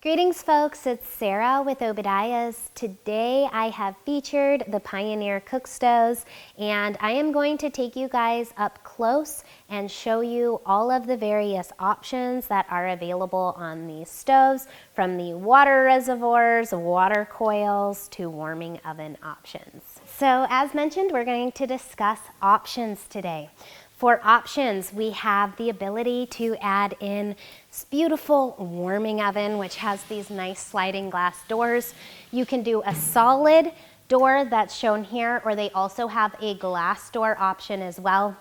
Greetings folks, it's Sarah with Obadiah's. Today I have featured the Pioneer cook stoves, and I am going to take you guys up close and show you all of the various options that are available on these stoves, from the water reservoirs, water coils, to warming oven options. So as mentioned, we're going to discuss options today. For options, we have the ability to add in this beautiful warming oven, which has these nice sliding glass doors. You can do a solid door that's shown here, or they also have a glass door option as well.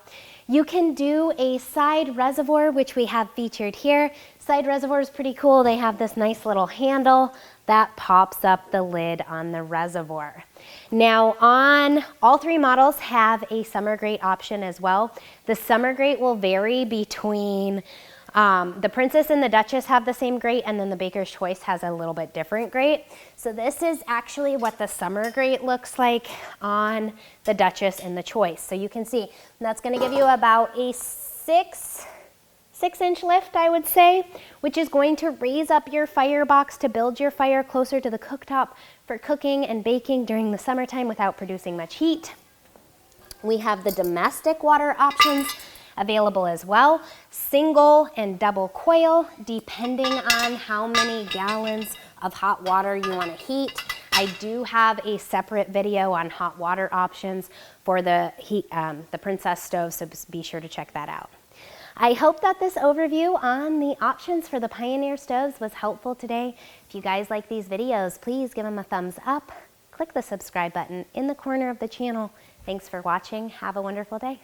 You can do a side reservoir, which we have featured here. Side reservoir is pretty cool. They have this nice little handle that pops up the lid on the reservoir. Now, on all three models have a summer grate option as well. The summer grate will vary between the Princess and the Duchess have the same grate, and then the Baker's Choice has a little bit different grate. So this is actually what the summer grate looks like on the Duchess and the Choice. So you can see that's going to give you about a six-inch lift, I would say, which is going to raise up your firebox to build your fire closer to the cooktop for cooking and baking during the summertime without producing much heat. We have the domestic water options available as well, single and double coil, depending on how many gallons of hot water you want to heat. I do have a separate video on hot water options for the Princess stove, so be sure to check that out. I hope that this overview on the options for the Pioneer stoves was helpful today. If you guys like these videos, please give them a thumbs up. Click the subscribe button in the corner of the channel. Thanks for watching. Have a wonderful day.